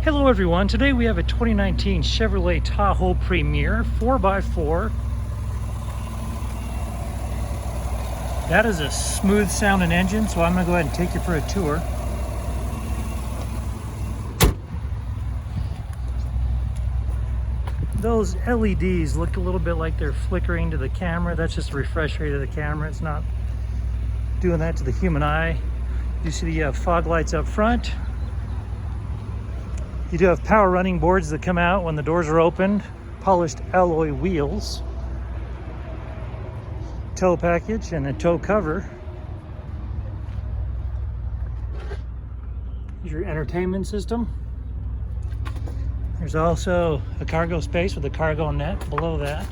Hello everyone, today we have a 2019 Chevrolet Tahoe Premium 4x4. That is a smooth sounding engine, so I'm going to go ahead and take you for a tour. Those LEDs look a little bit like they're flickering to the camera. That's just a refresh rate of the camera. It's not doing that to the human eye. You see the fog lights up front. You do have power running boards that come out when the doors are opened, polished alloy wheels, tow package, and a tow cover. Here's your entertainment system. There's also a cargo space with a cargo net below that.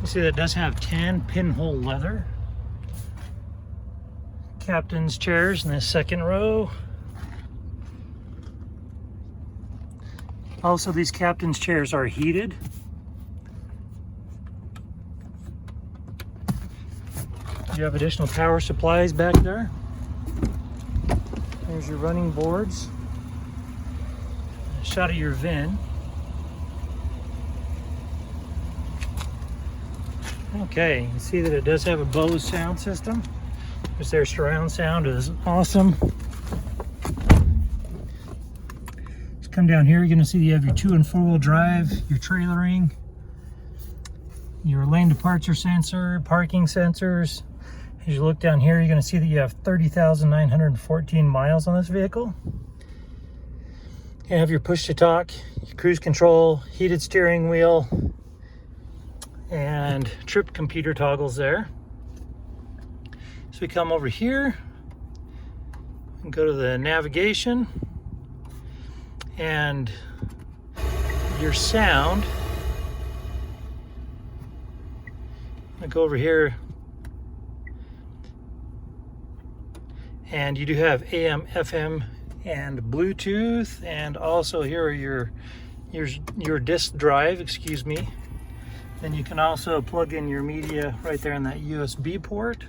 You see that it does have tan pinhole leather. Captain's chairs in the second row. Also, these captain's chairs are heated. You have additional power supplies back there. There's your running boards. A shot of your VIN. Okay, you see that it does have a Bose sound system. Their surround sound is awesome. Just come down here, you're going to see you have your 2- and 4-wheel drive, your trailering, your lane departure sensor, parking sensors. As you look down here, you're going to see that you have 30,914 miles on this vehicle. You have your push to talk, your cruise control, heated steering wheel, and trip computer toggles there. So we come over here and go to the navigation and your sound. I go over here and you do have AM, FM, and Bluetooth, and also here are your disc drive, excuse me. Then you can also plug in your media right there in that USB port.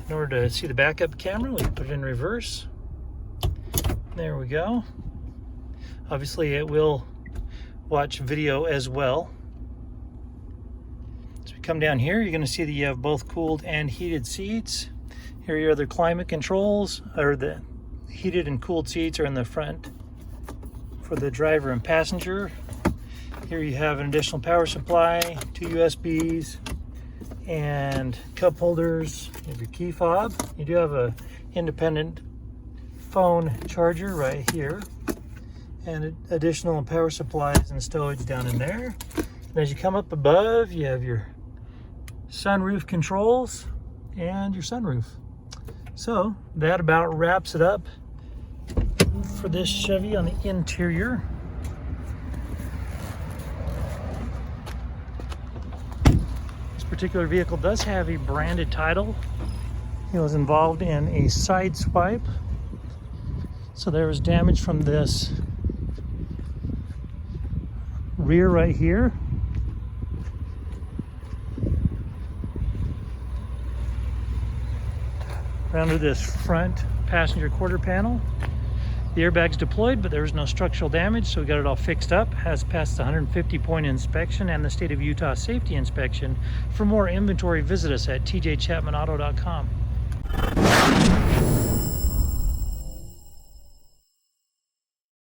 In order to see the backup camera, we put it in reverse. There we go. Obviously, it will watch video as well. So we come down here, you're going to see that you have both cooled and heated seats. Here are your other climate controls, or the heated and cooled seats are in the front for the driver and passenger. Here you have an additional power supply, 2 USBs, and cup holders. You have your key fob. You do have a independent phone charger right here, and additional power supplies and stowage down in there. And as you come up above, you have your sunroof controls and your sunroof. So that about wraps it up for this Chevy on the interior. Particular vehicle does have a branded title. He was involved in a side swipe, so there was damage from this rear right here. Around to this front passenger quarter panel. The airbag's deployed, but there was no structural damage, so we got it all fixed up. Has passed the 150-point inspection and the state of Utah safety inspection. For more inventory, visit us at tjchapmanauto.com.